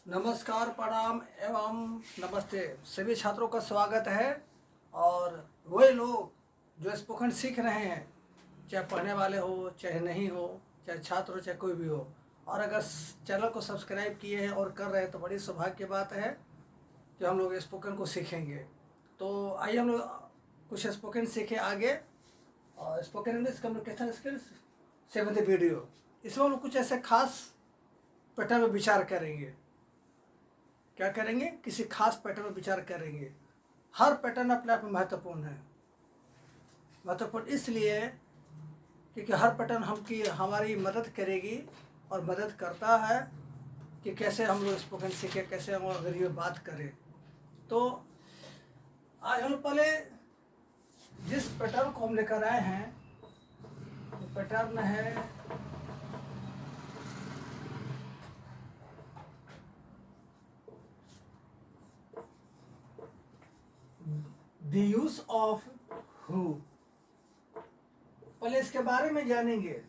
नमस्कार, प्रणाम एवं नमस्ते। सभी छात्रों का स्वागत है। और वही लोग जो स्पोकन सीख रहे हैं, चाहे पढ़ने वाले हो चाहे नहीं हो, चाहे छात्र हो चाहे कोई भी हो, और अगर चैनल को सब्सक्राइब किए हैं और कर रहे हैं तो बड़ी सौभाग्य की बात है कि हम लोग स्पोकन को सीखेंगे। तो आइए हम लोग कुछ स्पोकन सीखे आगे। और spoken English communication skills 7th video, इसमें हम लोग कुछ ऐसे खास पैटर्न में विचार करेंगे। क्या करेंगे? किसी खास पैटर्न में विचार करेंगे। हर पैटर्न अपने आप में महत्वपूर्ण है। महत्वपूर्ण इसलिए क्योंकि हर पैटर्न हमारी मदद करेगी और मदद करता है कि कैसे हम लोग स्पोकन सीखें, कैसे हम अंग्रेजी में बात करें। तो आज हम पहले जिस पैटर्न को हम लेकर आए हैं, वो पैटर्न है द यूज ऑफ हु। पहले इसके बारे में जानेंगे।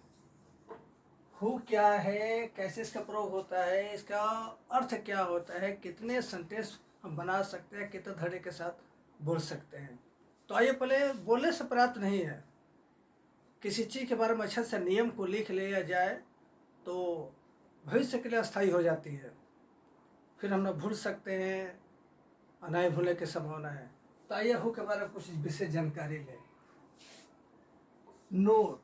हु क्या है, कैसे इसका प्रयोग होता है, इसका अर्थ क्या होता है, कितने सेंटेंस हम बना सकते हैं, कितने धड़े के साथ बोल सकते हैं। तो आइए, पहले बोलने से प्राप्त नहीं है। किसी चीज़ के बारे में अच्छे से नियम को लिख लिया जाए तो भविष्य के लिए अस्थायी हो जाती है, फिर हम ना भूल सकते हैं और ना ही भूलने की संभावना है। तो आइए हु के बारे में कुछ विशेष जानकारी लें। Note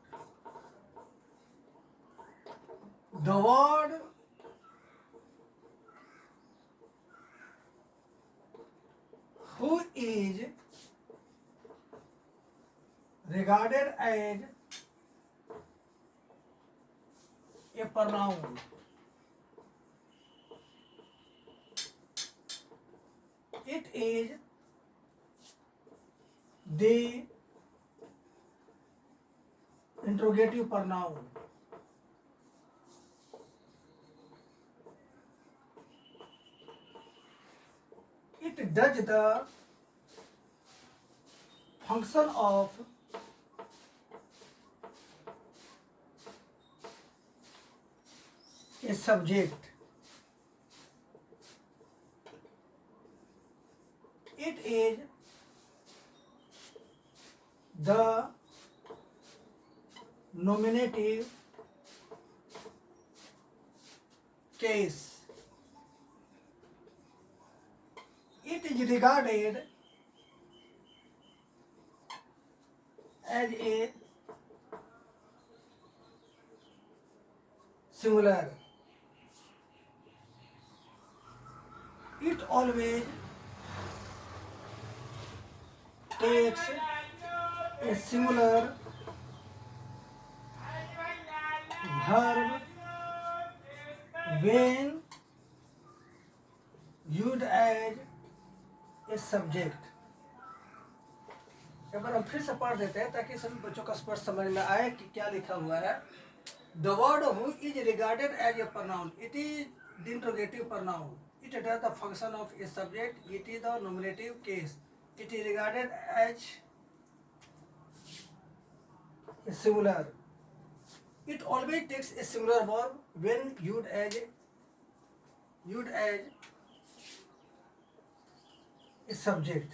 the word who is regarded as a pronoun. It is the interrogative pronoun. It does the function of a subject. It is the nominative case. It is regarded as a singular. It always takes a singular verb when used as a subject. एक बार हम फिर से पढ़ देते हैं ताकि सभी बच्चों का स्पष्ट समझ में आए कि क्या लिखा हुआ है। The word who is regarded as a pronoun. It is the interrogative pronoun. It does the function of a subject. It is the nominative case. It is regarded as a singular. It always takes a singular verb when used as a subject.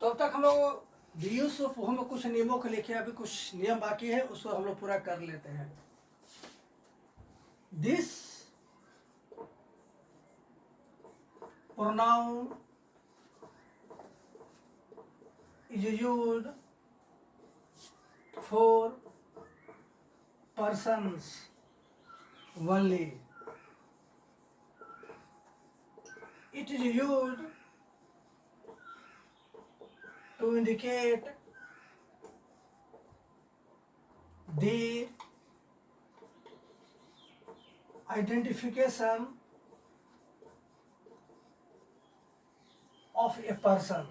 तो अब तक हम लोग use of who में कुछ नियमों को लिखे, अभी कुछ नियम बाकी है, उसको हम लोग पूरा कर लेते हैं। This pronoun is used for persons only. It is used to indicate the identification of a person.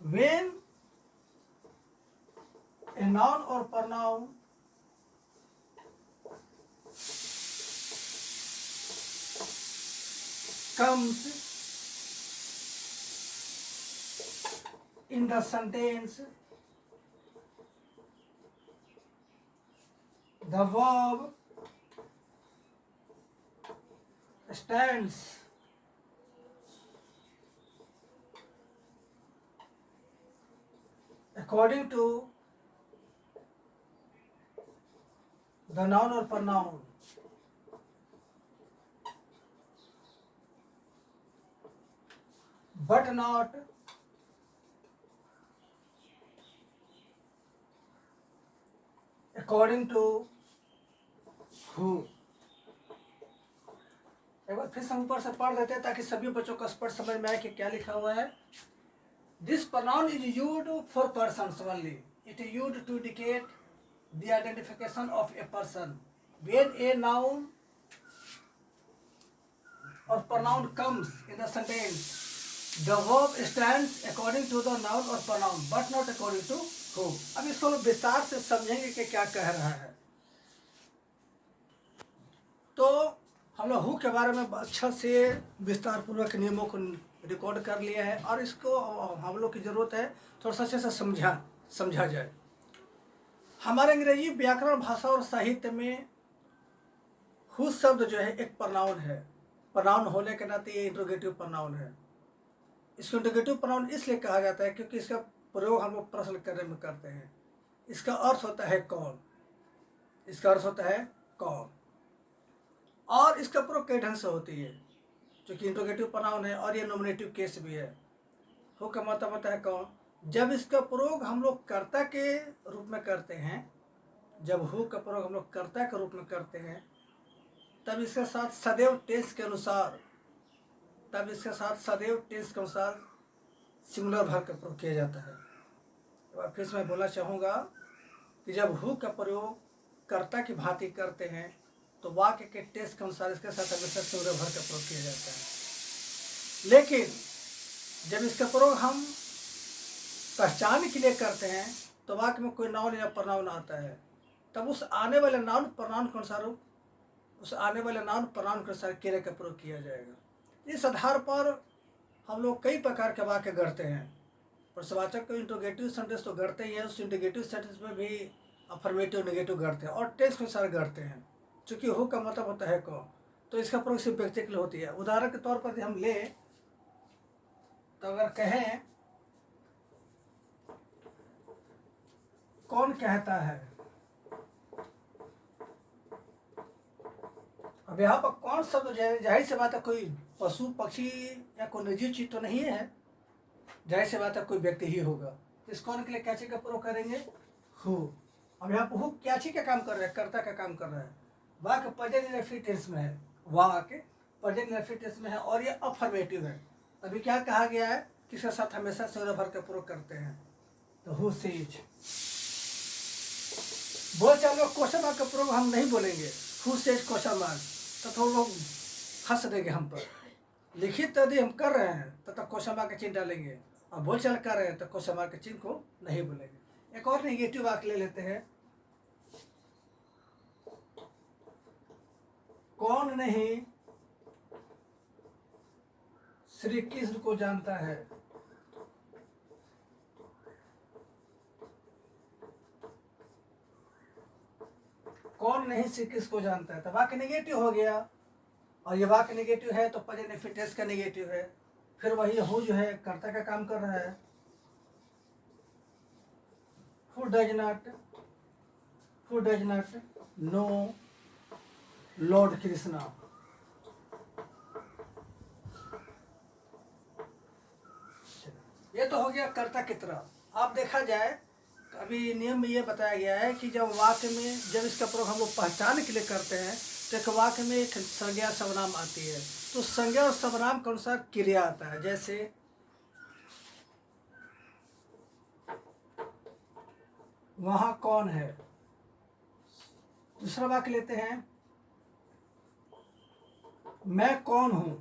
When a noun or pronoun comes in the sentence The verb stands according to the noun or pronoun. But not according to who. एक बार फिर से हम ऊपर से पढ़ देते हैं ताकि सभी बच्चों को स्पष्ट समझ में आए कि क्या लिखा हुआ है. This pronoun is used for persons only. It is used to indicate the identification of a person. When a noun or pronoun comes in the sentence, the verb stands according to the noun or pronoun, but not according to who. अब इसको लोग विस्तार से समझेंगे कि क्या कह रहा है. तो हम लोग हु के बारे में अच्छा से विस्तार पूर्वक नियमों को रिकॉर्ड कर लिया है और इसको हम लोग की ज़रूरत है थोड़ा सा अच्छे से समझा जाए. हमारे अंग्रेजी व्याकरण भाषा और साहित्य में हु शब्द जो है एक प्रनाउन है. प्रनाउन होने के नाते ये इंट्रोगेटिव प्रनाउन है. इसको इंट्रोगेटिव प्रनाउन इसलिए कहा जाता है क्योंकि इसका प्रयोग हम लोग प्रश्न करने में करते हैं. इसका अर्थ होता है कौन. इसका अर्थ होता है कौन और इसका प्रयोग कई ढंग से होती है क्योंकि इंट्रोगेटिव प्रनाउन है और ये नॉमिनेटिव केस भी है. हु का मतलब होता है कौन. जब इसका प्रयोग हम लोग कर्ता के रूप में करते हैं, जब हु का प्रयोग हम लोग कर्ता के रूप में करते हैं तब इसके साथ सदैव टेंस के अनुसार सिंगुलर वर्ब का प्रयोग किया जाता है. एक बार फिर से मैं बोलना चाहूँगा कि जब हु का प्रयोग कर्ता की भांति करते हैं तो वाक्य के टेंस के अनुसार इसके साथ हमेशा सिंगुलर वर्ब का प्रयोग किया जाता है. लेकिन जब इसका प्रयोग हम पहचान के लिए करते हैं तो वाक्य में कोई नाउन या प्रनाउन आता है तब उस आने वाले नाउन प्रनाउन के अनुसार क्रिया का प्रयोग किया जाएगा. इस आधार पर हम लोग कई प्रकार के वाक्य गढ़ते हैं. प्रश्नवाचक को इंट्रोगेटिव सेंटेंस तो गढ़ते ही है, उस इंट्रोगेटिव सेंटेंस में भी अफर्मेटिव नेगेटिव गढ़ते हैं और टेंस के अनुसार गढ़ते हैं. चूँकि हु का मतलब होता है कौन तो इसका प्रयोग सिर्फ व्यक्ति के लिए होती है. उदाहरण के तौर पर यदि हम ले तो अगर कहें कौन कहता है, अब यहाँ पर कौन शब्द जाहिर सी बात है कोई पशु पक्षी या कोई निजी चीज तो नहीं है. जाहिर सी बात है कोई व्यक्ति ही होगा. तो इस कौन के लिए क्या चीज का प्रयोग करेंगे हु. अब यहाँ पर हु क्या चीज का काम कर रहा है, कर्ता का काम कर रहा है. वाक्य प्रेजेंट इंडेफिनिट टेंस में है, वाक्य प्रेजेंट इंडेफिनिट टेंस में है और ये अफर्मेटिव है. अभी क्या कहा गया है कि इसके साथ हमेशा सिंगुलर वर्ब का प्रयोग करते हैं. तो हु सेज. बोल चाल क्वेश्चन मार्क का प्रयोग हम नहीं बोलेंगे. हु सेज क्वेश्चन मार्क तो थोड़ा लोग हंस देंगे हम पर. लिखित यदि हम कर रहे हैं तो क्वेश्चन मार्क का चिन्ह डालेंगे और बोल चाल कर रहे हैं तो क्वेश्चन मार्क के चिन्ह को नहीं बोलेंगे. एक और नेगेटिव वाक्य ले लेते हैं. कौन नहीं श्री कृष्ण को जानता है. कौन नहीं श्री कृष्ण को जानता है तो वाक्य नेगेटिव हो गया और ये वाक्य नेगेटिव है तो प्रेजेंट इंडेफिनिट टेंस का नेगेटिव है. फिर वही हु जो है कर्ता का काम कर रहा है. Who does not know Lord Krishna. ये तो हो गया कर्ता की तरह. आप देखा जाए अभी नियम में ये बताया गया है कि जब वाक्य में जब इसका प्रयोग हम लोग पहचान के लिए करते हैं तो एक वाक्य में एक संज्ञा सर्वनाम आती है तो संज्ञा और सर्वनाम के अनुसार क्रिया आता है. जैसे वहां कौन है. दूसरा वाक्य लेते हैं मैं कौन हूं.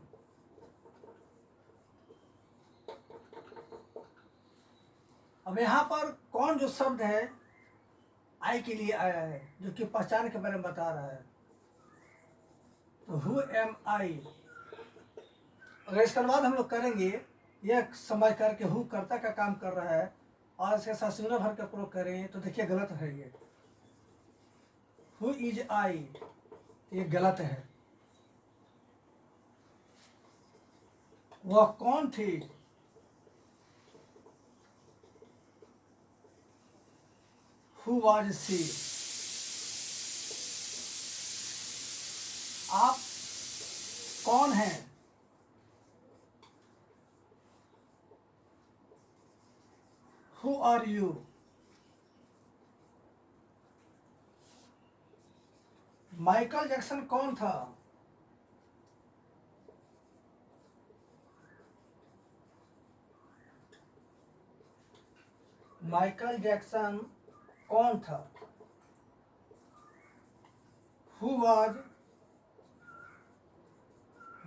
अब यहाँ पर कौन जो शब्द है आई के लिए आया है जो कि पहचान के बारे में बता रहा है. तो हु एम आई. अगर इसके बाद हम लोग करेंगे यह समझ करके हु कर्ता का काम कर रहा है और इसके साथ सिंगुलर वर्ब का प्रयोग करें तो देखिए गलत है. ये हु इज आई, ये गलत है। वह कौन थी, हु वाज सी। आप कौन हैं, who are you. Michael Jackson कौन था, माइकल जैक्सन कौन था, हु वाज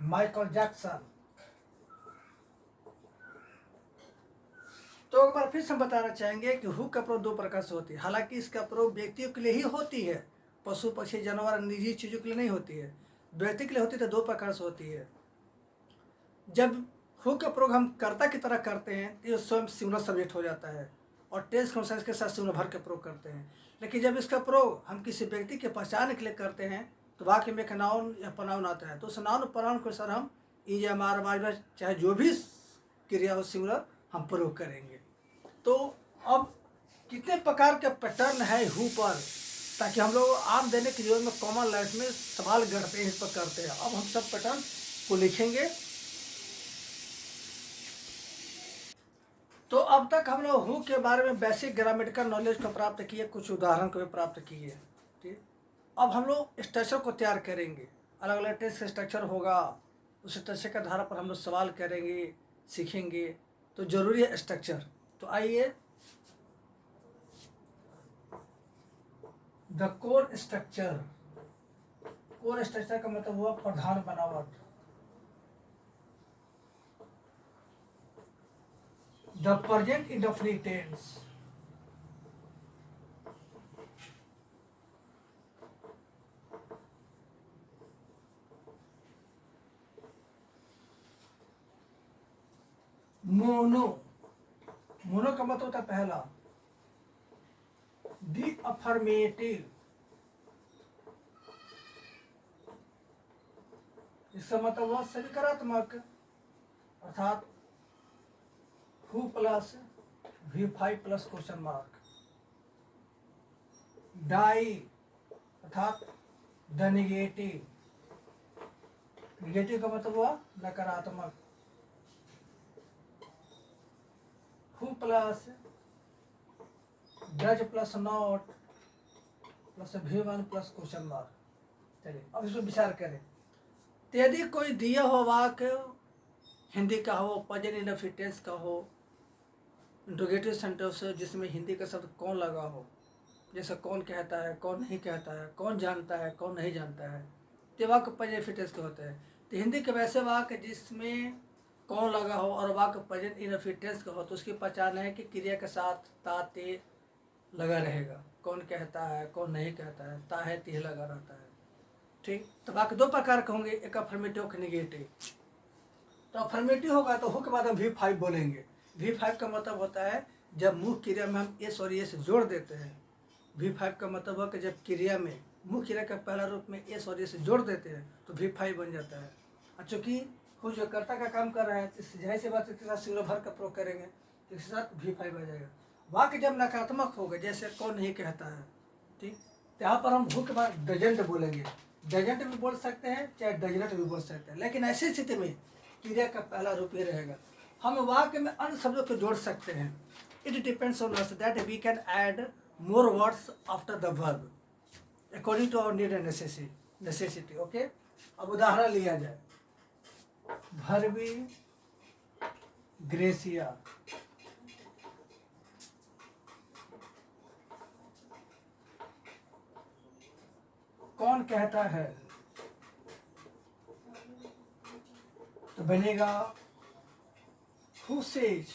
माइकल जैक्सन। तो एक बार फिर से हम बताना चाहेंगे कि हु का प्रयोग दो प्रकार से होती है। हालांकि इसका प्रयोग व्यक्तियों के लिए ही होती है, पशु पक्षी जानवर निजी चीज़ों के लिए नहीं होती है। व्यक्ति के लिए होती है तो दो प्रकार से होती है। जब हु का प्रयोग हम कर्ता की तरह करते हैं तो ये स्वयं सिंगुलर सब्जेक्ट हो जाता है और टेंस कॉन्सेंस के साथ सिंगुलर वर्ब के प्रयोग करते हैं। लेकिन जब इसका प्रयोग हम किसी व्यक्ति के पहचान के लिए करते हैं तो वाक्य में एक नाउन या प्रोनाउन आता है, तो उस नाउन प्रोनाउन को सर हम इज या मार चाहे जो भी क्रिया हो सिंगुलर हम प्रयोग करेंगे। तो अब कितने प्रकार के पैटर्न है हु पर, ताकि हम लोग आम दैनिक जीवन में कॉमन लाइफ में सवाल गढ़ते हैं, इस पर करते हैं। अब हम सब पैटर्न को लिखेंगे। तो अब तक हम लोग हु के बारे में बेसिक ग्रामेटिकल नॉलेज को प्राप्त किए, कुछ उदाहरण को भी प्राप्त किए। ठीक, अब हम लोग स्ट्रक्चर को तैयार करेंगे। अलग अलग टेंस का स्ट्रक्चर होगा, उस स्ट्रक्चर के आधार पर हम लोग सवाल करेंगे, सीखेंगे। तो जरूरी है स्ट्रक्चर। तो आइए, the core structure. Core structure का मतलब हुआ प्रधान बनावट। The present indefinite tense. Mono, mono का मतलब होता है पहला। दी अफर्मेटिव, इसका मतलब हुआ सकारात्मक, अर्थात who plus V5 plus question mark. Di अर्थात द निगेटिव, निगेटिव का मतलब हुआ नकारात्मक। Who plus does plus not plus V1 plus question mark. चलिए अब इसमें विचार करें। तो यदि कोई दिया हो वाक्य हिंदी का हो, प्रेजेंट इंडेफिनिट टेंस का हो, इंट्रोगेटिव सेंटेंस जिसमें हिंदी का शब्द कौन लगा हो, जैसे कौन कहता है, कौन नहीं कहता है, कौन जानता है, कौन नहीं जानता है, तो वाक्य प्रेजेंट इंडेफिनिट टेंस के होते हैं। तो हिंदी के वैसे वाक्य जिसमें कौन लगा हो और वाक्य प्रेजेंट इंडेफिनिट टेंस का हो, तो उसकी पहचान है कि क्रिया के साथ ता ते लगा रहेगा। कौन कहता है, कौन नहीं कहता है, ता है ती लगा रहता है। ठीक, तो वाक्य दो प्रकार के होंगे, एक अफर्मेटिव, एक नेगेटिव। तो अफर्मेटिव होगा तो हु के बाद हम V5 बोलेंगे। V5 का मतलब होता है जब मुख्य क्रिया में हम एस और एस जोड़ देते हैं। V5 का मतलब है कि जब क्रिया में मुख्य क्रिया का पहला रूप में एस और एस जोड़ देते हैं तो V5 बन जाता है। और चूँकि हु जो कर्ता का काम कर रहा है तो जाहिर सी बात इसके साथ सिंगुलर वर्ब का प्रयोग करेंगे तो इसके साथ V5 आ जाएगा। वाक्य जब नकारात्मक होगा, जैसे कौन नहीं कहता है, ठीक, तो यहाँ पर हम हु के बाद डजंट बोलेंगे। डजंट भी बोल सकते हैं, चाहे डजनट भी बोल सकते हैं, लेकिन ऐसी स्थिति में क्रिया का पहला रूप ही रहेगा। हम वाक्य में अन्य शब्दों को जोड़ सकते हैं। It depends on us that we can add more words after the verb according to our need and necessity. Okay, अब उदाहरण लिया जाए। भरवी ग्रेसिया, कौन कहता है, तो बनेगा हु सेज।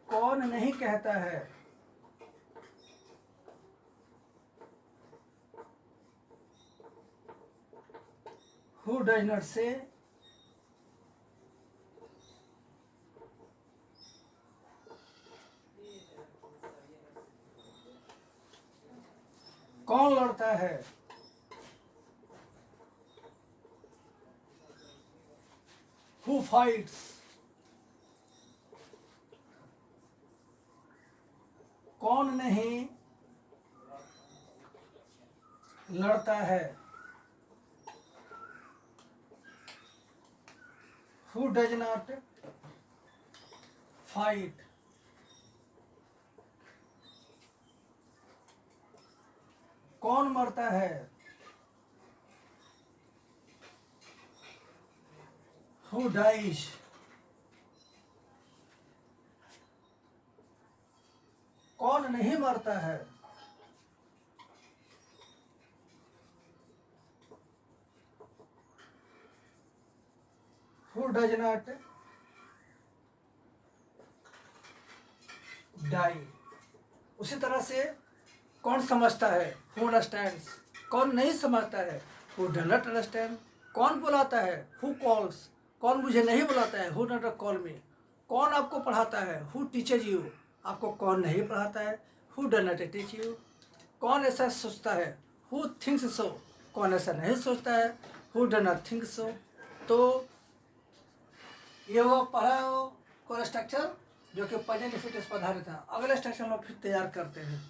कौन नहीं कहता है, हु डज नॉट से। कौन लड़ता है? Who fights? कौन नहीं लड़ता है? Who does not fight? कौन मरता है? Who dies? कौन नहीं मरता है? Who does not die? उसी तरह से कौन समझता है? Who understands? कौन नहीं समझता है? Who does not understand? कौन बुलाता है? Who calls? कौन मुझे नहीं बुलाता है? Who does not call me? कौन आपको पढ़ाता है? Who teaches you? आपको कौन नहीं पढ़ाता है? Who does not teach you? कौन ऐसा सोचता है? Who thinks so? कौन ऐसा नहीं सोचता है? Who does not think so? तो ये वो पढ़ा हो कोर स्ट्रक्चर जो कि प्रेजेंट इंफिनिटिव पर आधारित है। अगले स्ट्रक्चर हम लोग फिर तैयार करते हैं।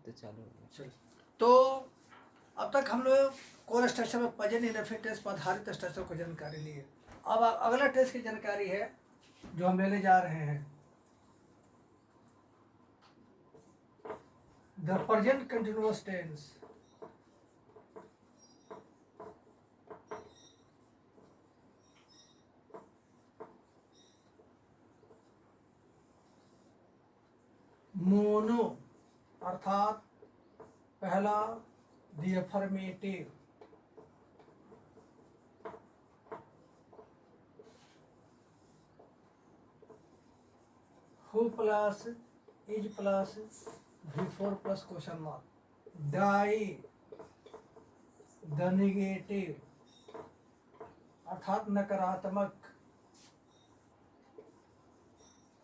तो चलो तो अब तक हम लोग कोर स्ट्रक्चर में प्रेजेंट इंफिनिटिव पर आधारित स्ट्रक्चर को जानकारी लिए। अब अगला टेस्ट की जानकारी है जो हम लेने जा रहे हैं, the present continuous tense. Mono अर्थात पहला the affirmative, who plus is plus before plus question mark. Di the negative अर्थात नकारात्मक,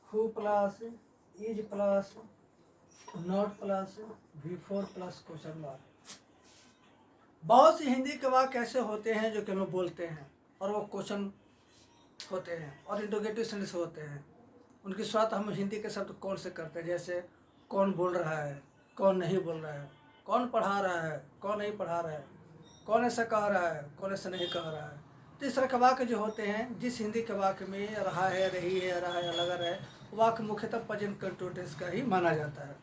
who plus is plus not plus before plus question mark. बहुत सी हिंदी के वाक्य ऐसे होते हैं जो कि हम बोलते हैं और वो क्वेश्चन होते हैं और इंटरोगेटिव सेंटेंस होते हैं। उनकी शुरुआत हम हिंदी के शब्द कौन से करते हैं, जैसे कौन बोल रहा है, कौन नहीं बोल रहा है, कौन पढ़ा रहा है, कौन नहीं पढ़ा रहा है, कौन ऐसा कह रहा है, कौन ऐसा नहीं कह रहा है। तो इस तरह के वाक्य जो होते हैं, जिस हिंदी के वाक्य में रहा है, रही है, रहा है, लगा रहा है, वाक्य मुख्यतः प्रेजेंट कंटिन्यूअस का ही माना जाता है।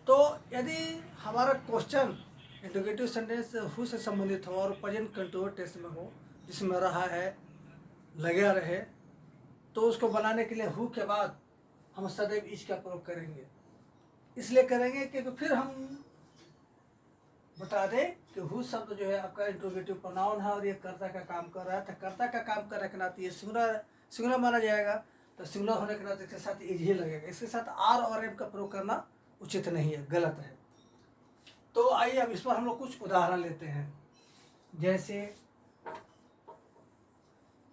तो यदि हमारा क्वेश्चन इंटरोगेटिव सेंटेंस हु से संबंधित हो और प्रेजेंट कंटिन्यूअस में हो, जिसमें रहा है, लगा रहे, तो उसको बनाने के लिए हु के बाद हम सदैव इज का प्रयोग करेंगे। इसलिए करेंगे क्योंकि फिर हम बता दें कि हु शब्द जो है आपका इंट्रोगेटिव प्रोनाउन है और ये कर्ता का काम कर रहा है, तो कर्ता का काम करने के नाते ये सिंगुलर माना जाएगा। तो सिंगुलर होने के नाते इसके साथ इज ही लगेगा, इसके साथ आर और एम का प्रयोग करना उचित नहीं है, गलत है। तो आइए अब इस पर हम लोग कुछ उदाहरण लेते हैं। जैसे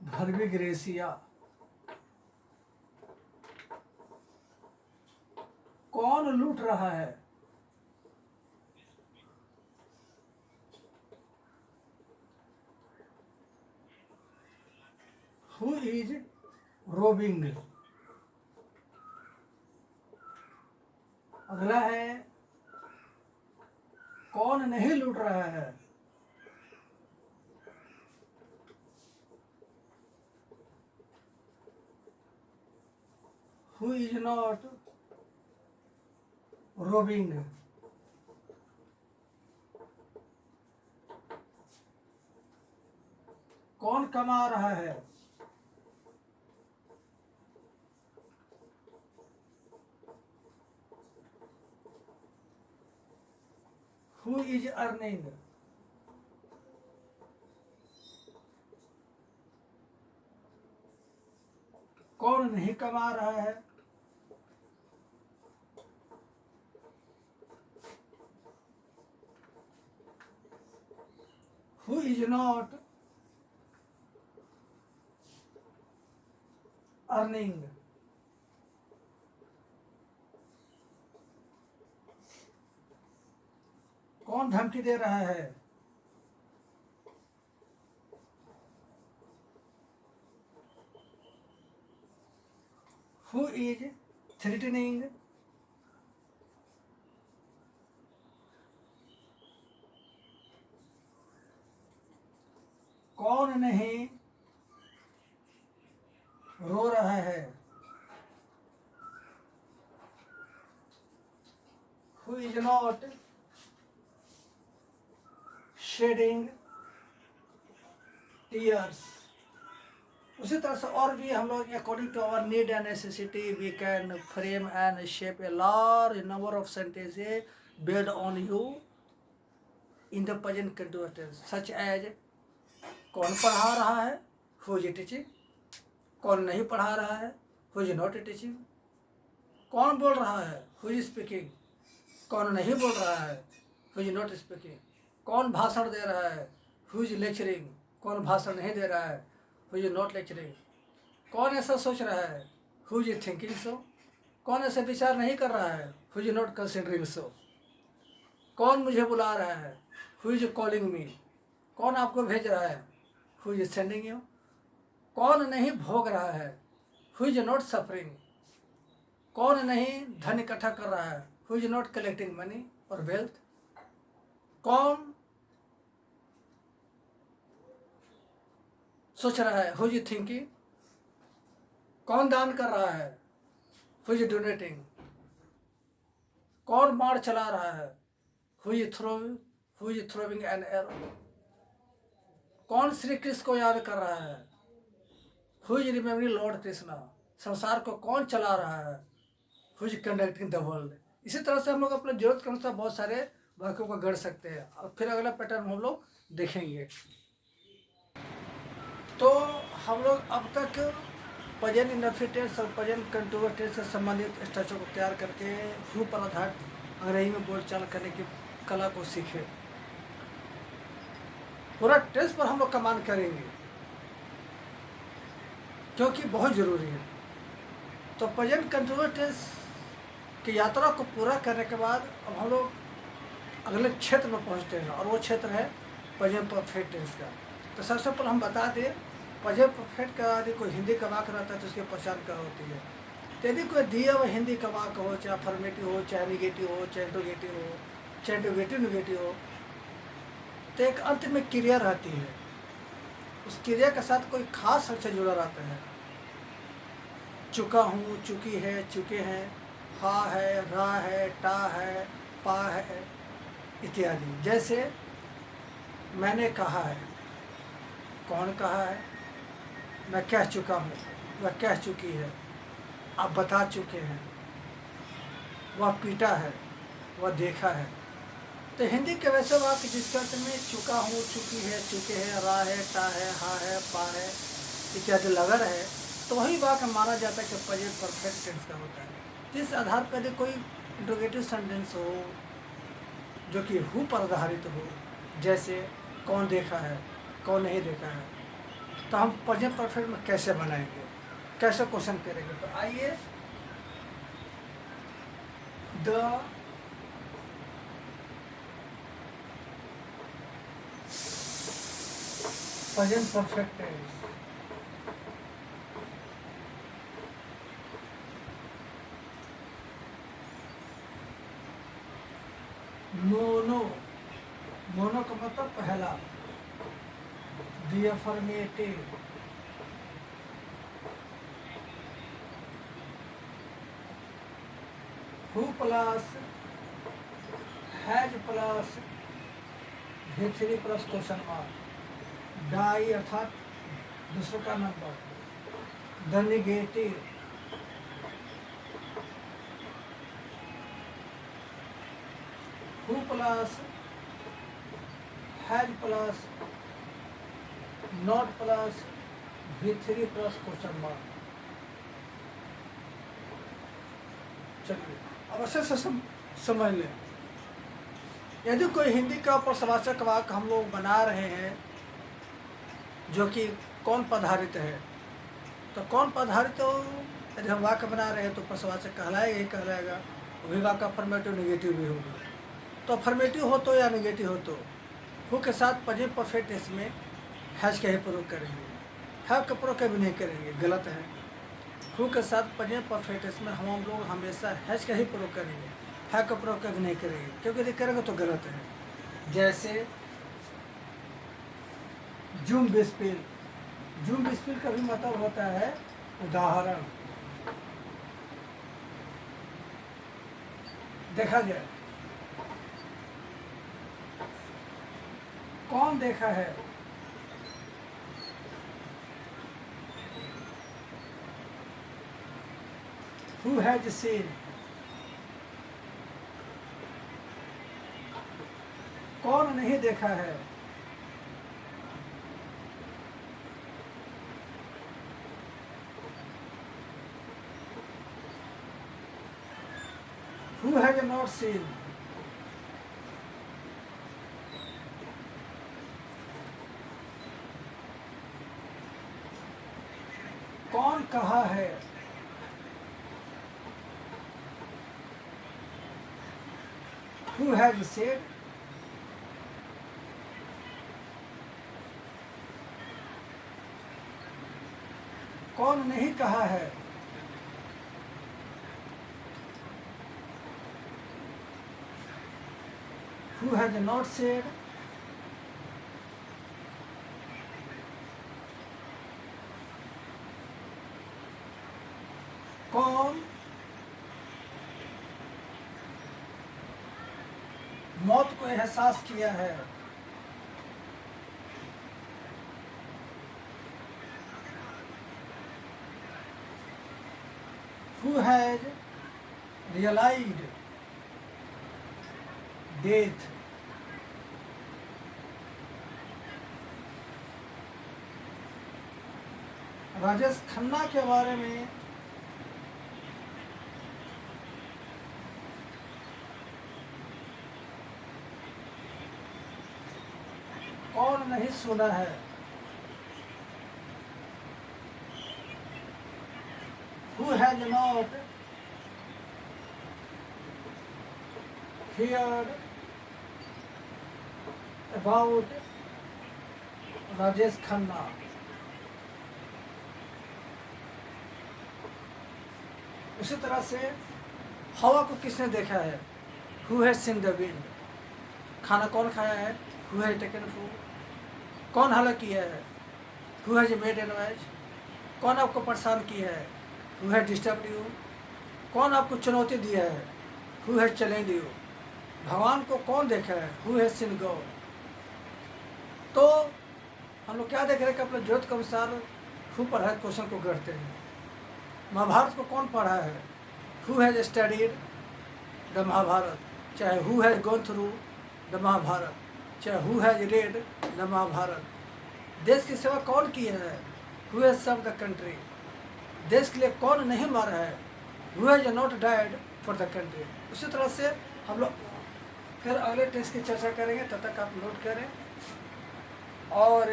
भरवी ग्रेसिया, कौन लूट रहा है? Who is robin. अगला है कौन नहीं लूट रहा है? Who is not robin. कौन कमा रहा है? Who is earning. कौन नहीं कमा रहा है? Who is not earning. कौन धमकी दे रहा है? Who is threatening? कौन नहीं रो रहा है? Who is not shedding tears? उसी तरह से और भी हम लोग according to our need and necessity we can frame and shape a large number of sentences based on you in the present continuous tense such as कौन पढ़ा रहा है? Who is teaching? कौन नहीं पढ़ा रहा है? Who is not teaching? कौन बोल रहा है? Who is speaking? कौन नहीं बोल रहा है? Who is not speaking? कौन भाषण दे रहा है? Who is lecturing? कौन भाषण नहीं दे रहा है? Who is not lecturing? कौन ऐसा सोच रहा है? Who is thinking so? कौन ऐसे विचार नहीं कर रहा है? हु इज नॉट कंसिडरिंग सो? कौन मुझे बुला रहा है? Who is calling me? कौन आपको भेज रहा है? Who is sending you? कौन नहीं भोग रहा है? Who is not suffering? कौन नहीं धन इकट्ठा कर रहा है? Who is not collecting money और वेल्थ? कौन सोच रहा है? Who is thinking? कौन दान कर रहा है? Who is donating? कौन मार चला रहा है? Who is throwing an arrow? कौन श्री कृष्ण को याद कर रहा है? Who is remembering Lord Krishna? संसार को कौन चला रहा है? Who is conducting the world? इसी तरह से हम लोग अपने जरूरत के अनुसार बहुत सारे वाक्यों को गढ़ सकते हैं और फिर अगला पैटर्न हम लोग देखेंगे। तो हम लोग अब तक प्रेजेंट इंडेफिनिट टेंस और प्रेजेंट कंटीन्यूअस टेंस से संबंधित स्ट्रक्चर को तैयार करके हु पर आधारित अंग्रेजी में बोलचाल करने की कला को सीखे। पूरा टेंस पर हम लोग कमांड करेंगे क्योंकि बहुत ज़रूरी है। तो प्रेजेंट कंटीन्यूअस टेंस की यात्रा को पूरा करने के बाद अब हम लोग अगले क्षेत्र में पहुंचते हैं और वो क्षेत्र है प्रेजेंट परफेक्ट टेंस का। तो सबसे पहले हम बता दें प्रेजेंट परफेक्ट का यदि कोई हिंदी का वाक्य रहता है तो उसकी पहचान क्या होती है। तो यदि कोई दिया हुआ हिंदी का वाक्य हो, चाहे अफर्मेटिव हो, चाहे निगेटिव हो, चाहे इंट्रोगेटिव हो, चाहे इंट्रोगेटिव हो, तो एक अंत में क्रिया रहती है। उस क्रिया के साथ कोई खास अक्षर जुड़ा रहता है। चुका हूँ, चुकी है, चुके हैं, हा है, रा है, टा है, पा है इत्यादि। जैसे मैंने कहा है, कौन कहा है? मैं कह चुका हूँ, वह कह चुकी है, आप बता चुके हैं, वह पीटा है, वह देखा है। तो हिंदी के वैसे वाक्य जिसके अर्थ में चुका हूँ, चुकी है, चुके हैं, रा है, टा है, हा है, पा है इत्यादि लगा रहे, तो वही वाक्य माना जाता है कि प्रेजेंट परफेक्ट टेंस का होता है। जिस आधार पर यदि कोई इंट्रोगेटिव सेंटेंस हो जो कि हु पर आधारित हो, जैसे कौन देखा है, कौन नहीं देखा है, तो हम प्रेजेंट परफेक्ट में कैसे बनाएंगे, कैसे क्वेश्चन करेंगे। तो आइए the present perfect tense mono का मतलब पहला, the affirmative, who plus has plus V3 plus question mark, di अर्थात दूसरे का number, the negative, who plus has plus not plus V3 plus question mark. चलिए अवश्य से समझ लें। यदि कोई हिंदी का प्रश्नवाचक वाक्य हम लोग बना रहे हैं जो कि कौन पर आधारित है, तो कौन पर आधारित हो, यदि हम वाक्य बना रहे हैं तो प्रश्नवाचक कहलाएगा ही कहलाएगा, वही वाक्य अफर्मेटिव निगेटिव भी होगा। तो अफर्मेटिव हो तो या नेगेटिव हो तो हु के साथ प्रेजेंट परफेक्ट टेंस में हैज का ही प्रयोग करेंगे, हैव का प्रयोग कभी नहीं करेंगे, गलत है। हु के साथ प्रेजेंट परफेक्ट टेंस में हम लोग हमेशा हैज का ही प्रयोग करेंगे, हैव का प्रयोग कभी नहीं करेंगे, क्योंकि यदि करेंगे तो गलत है। जैसे जूम बिस्पिल, जूम बिस्पिल का भी मतलब होता है उदाहरण। देखा जाए, कौन देखा है, हु हैज सीन, कौन नहीं देखा है, who has not seen, कौन कहा है, who has said, कौन नहीं कहा है, who has not said, कौन मौत को एहसास किया है, who has realized death, Rajesh Khanna के बारे में कौन नहीं सुना है, who has not heard about Rajesh Khanna. उसी तरह से हवा को किसने देखा है, who has seen the wind, खाना कौन खाया है, who has taken food, कौन हल्ला किया है, who has made a noise, कौन आपको परेशान किया है, who has disturbed you, कौन आपको चुनौती दिया है, who has challenged you, भगवान को कौन देखा है, who has seen God। तो हम लोग क्या देख रहे हैं कि अपने ज्योत के अनुसार हु पढ़ा है क्वेश्चन को गढ़ते हैं। महाभारत को कौन पढ़ा है, who has studied the Mahabharata, चाहे who has gone through the Mahabharata, चाहे who has read the Mahabharata. देश की सेवा कौन की है, who has serve the country, देश के लिए कौन नहीं मारा है, who has not died for the country. उसी तरह से हम लोग फिर अगले टेस्ट की चर्चा करेंगे, तब तक आप नोट करें और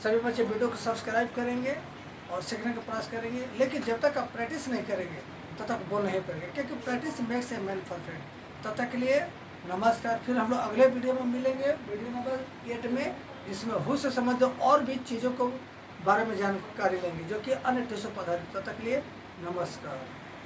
सभी बच्चे वीडियो को सब्सक्राइब करेंगे और सीखने का प्रयास करेंगे। लेकिन जब तक आप प्रैक्टिस नहीं करेंगे तब तक बोल नहीं पाएंगे, क्योंकि practice makes a man perfect. तब तक के लिए नमस्कार। फिर हम लोग अगले वीडियो में मिलेंगे, वीडियो नंबर 8 में, जिसमें हु से संबंधित और भी चीज़ों को बारे में जानकारी लेंगे जो कि अन्य टेस्टों पर आधारित। तब तक के लिए नमस्कार।